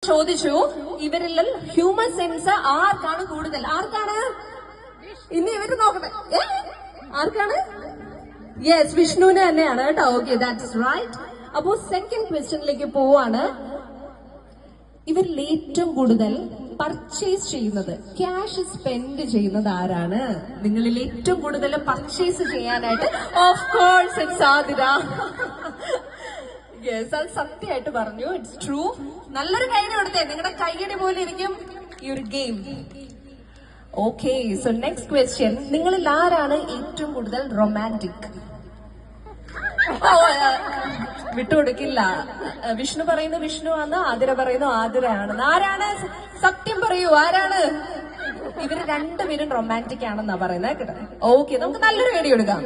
ചോദിച്ചു ഇവരിൽ human sense ആർക്കാണ് കൂടുതൽ? ആർക്കാണ്? ഇനി ഇവര് നോക്കട്ടെ. ആർക്കാണ്? യെസ്, വിഷ്ണുവിന് തന്നെയാണ് കേട്ടോ. Okay, that's right. അപ്പോ സെക്കൻഡ് ക്വസ്റ്റ്യനിലേക്ക് പോവാണ്. ഇവരിൽ ഏറ്റവും കൂടുതൽ പർച്ചേസ് ചെയ്യുന്നത്, ക്യാഷ് സ്പെൻഡ് ചെയ്യുന്നത് ആരാണ്? നിങ്ങളിൽ ഏറ്റവും കൂടുതൽ പർച്ചേസ് ചെയ്യാനായിട്ട് of course it's Athira. Yes, അത് സത്യമായിട്ട് പറഞ്ഞു. It's true. നല്ലൊരു കൈയ്യടി കൊടുത്തേ. നിങ്ങളുടെ കൈയ്യടി പോലെ ഇരിക്കും ഈ ഒരു game. Okay, so next question. നിങ്ങളിൽ ആരാണ് ഏറ്റവും കൂടുതൽ റൊമാൻറ്റിക്? വിട്ടുകൊടുക്കില്ല. വിഷ്ണു പറയുന്നു വിഷ്ണു ആണ്, ആതിര പറയുന്നു ആതിരയാണെന്ന്. ആരാണ്? സത്യം പറയൂ, ആരാണ്? ഇവര് രണ്ടുപേരും റൊമാൻറ്റിക് ആണെന്നാ പറയുന്നത് കേട്ടോ. ഓക്കെ, നമുക്ക് നല്ലൊരു കൈയ്യടി കൊടുക്കാം.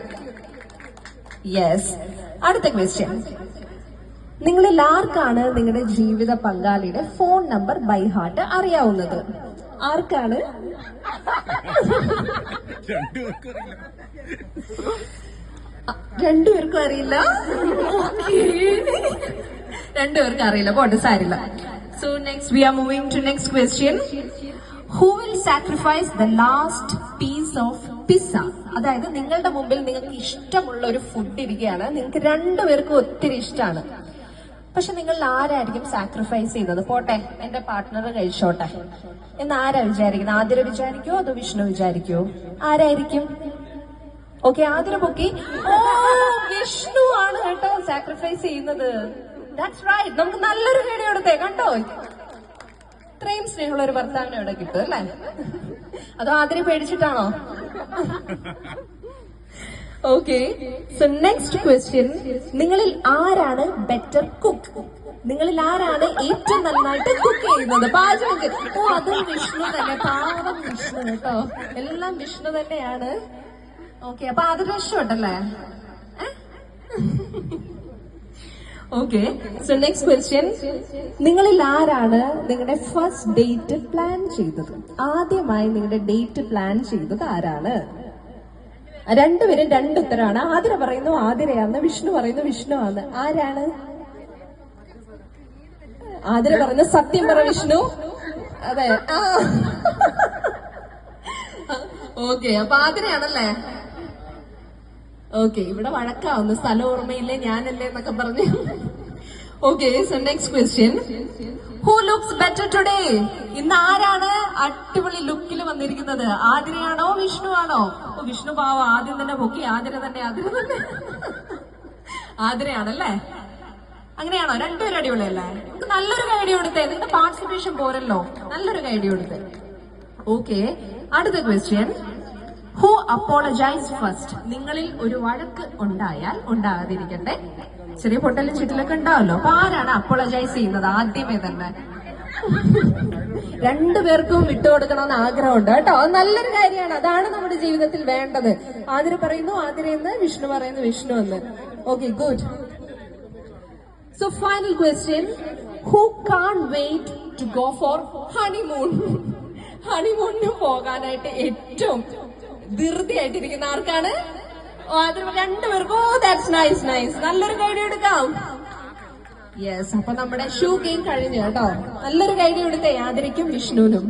യെസ്, അടുത്ത ക്വസ്റ്റ്യൻ. നിങ്ങളിൽ ആർക്കാണ് നിങ്ങളുടെ ജീവിത പങ്കാളിയുടെ ഫോൺ നമ്പർ ബൈ ഹാർട്ട് അറിയാവുന്നത്? ആർക്കാണ്? രണ്ടുപേർക്കും അറിയില്ല. രണ്ടുപേർക്കും അറിയില്ല, പോട്ടെ, സാരില്ല. So next we are moving to next question. Who will sacrifice the last piece of pizza? അതായത് നിങ്ങളുടെ മുമ്പിൽ നിങ്ങൾക്ക് ഇഷ്ടമുള്ള ഒരു ഫുഡ് ഇരിക്കുകയാണ്, നിങ്ങൾക്ക് രണ്ടുപേർക്കും ഒത്തിരി ഇഷ്ടമാണ്. പക്ഷെ നിങ്ങൾ ആരായിരിക്കും സാക്രിഫൈസ് ചെയ്യുന്നത്? പോട്ടെ, എന്റെ പാർട്ട്ണർ കഴിച്ചോട്ടെ എന്ന് ആരാ വിചാരിക്കുന്നത്? ആതിര വിചാരിക്കോ അതോ വിഷ്ണു വിചാരിക്കോ? ആരായിരിക്കും? ഓക്കെ, ആതിര പൊക്കി. ഓ, വിഷ്ണു ആണ് കേട്ടോ സാക്രിഫൈസ് ചെയ്യുന്നത്. That's right. നമുക്ക് നല്ലൊരു കൈയ്യടി കൊടുത്തേ. കണ്ടോ, ഇത്രയും സ്നേഹമുള്ള ഒരു ഭർത്താവിനെ ഇവിടെ കിട്ടും അല്ലേ? അതോ ആതിര പേടിച്ചിട്ടാണോ? Okay, so next question. നിങ്ങളിൽ ആരാണ് ബെറ്റർ കുക്ക്? നിങ്ങളിൽ ആരാണ് ഏറ്റവും നന്നായിട്ട് കുക്ക് ചെയ്യുന്നത്? പാചകം. ഓ, അതും വിഷ്ണു തന്നെ. പാവം വിഷ്ണു കേട്ടോ, എല്ലാം വിഷ്ണു തന്നെയാണ്. ഓക്കെ, അപ്പൊ അത് രക്ഷപ്പെട്ടല്ലേ? Okay, so next question. നിങ്ങളിൽ ആരാണ് നിങ്ങളുടെ ഫസ്റ്റ് ഡേറ്റ് പ്ലാൻ ചെയ്തത്? ആദ്യമായി നിങ്ങളുടെ ഡേറ്റ് പ്ലാൻ ചെയ്തത് ആരാണ്? രണ്ടുപേരും രണ്ടുത്തരാണ്. ആതിര പറയുന്നു ആതിരയാന്ന്, വിഷ്ണു പറയുന്നു വിഷ്ണു ആണ്. ആരാണ്? ആതിര പറയുന്നു സത്യം പറ വിഷ്ണു. അതെ, ഓക്കെ, അപ്പൊ ആതിരയാണല്ലേ? ഓക്കെ, ഇവിടെ വഴക്കാവുന്നു, സ്ഥലം ഓർമ്മയില്ലേ ഞാനല്ലേ എന്നൊക്കെ പറഞ്ഞു. Okay, so next question. Who looks better today? ഇന്ന് ആരാണ് അടിപൊളി ലുക്കിൽ വന്നിരിക്കുന്നത്? ആതിരയാണോ വിഷ്ണു ആണോ? വിഷ്ണു പാവ ആദ്യം തന്നെ പൊക്കി. ആതിര തന്നെ, ആതിര തന്നെ. ആതിരയാണല്ലേ? അങ്ങനെയാണോ? രണ്ടുപേരും അടിപൊളിയല്ലേ? നമുക്ക് നല്ലൊരു കൈയ്യടി കൊടുത്തേ. നിങ്ങളുടെ പാർട്ടിസിപ്പേഷൻ പോരല്ലോ, നല്ലൊരു കൈയ്യടി കൊടുത്തേ. ഓക്കെ, അടുത്ത ക്വസ്റ്റ്യൻ. Who apologise first? നിങ്ങളിൽ ഒരു വഴക്ക് ഉണ്ടായാൽ, ഉണ്ടാകാതിരിക്കട്ടെ, ചെറിയ പൊട്ടലും ചുറ്റിലൊക്കെ ഉണ്ടാവല്ലോ, അപ്പൊ ആരാണ് അപ്പോളജൈസ് ചെയ്യുന്നത് ആദ്യമേ തന്നെ? രണ്ടുപേർക്കും വിട്ടുകൊടുക്കണമെന്ന് ആഗ്രഹമുണ്ട് കേട്ടോ. അത് നല്ലൊരു കാര്യമാണ്, അതാണ് നമ്മുടെ ജീവിതത്തിൽ വേണ്ടത്. ആതിര പറയുന്നു ആതിരയെന്ന്, വിഷ്ണു പറയുന്നു വിഷ്ണു എന്ന്. Okay, good. So final question. Who can't wait to go for honeymoon? ഹണിമൂണിന് പോകാനായിട്ട് ഏറ്റവും ധൃതിയായിട്ടിരിക്കുന്ന ആർക്കാണ്? രണ്ടുപേർക്കും. Oh, that's nice, nice. നല്ലൊരു കൈയ്യടി എടുക്കാം. യെസ്, അപ്പൊ നമ്മുടെ ഷൂ ഗെയിം കഴിഞ്ഞു കേട്ടോ. നല്ലൊരു കൈയ്യടി കൊടുത്തേ ആതിരയ്ക്കും വിഷ്ണുവിനും.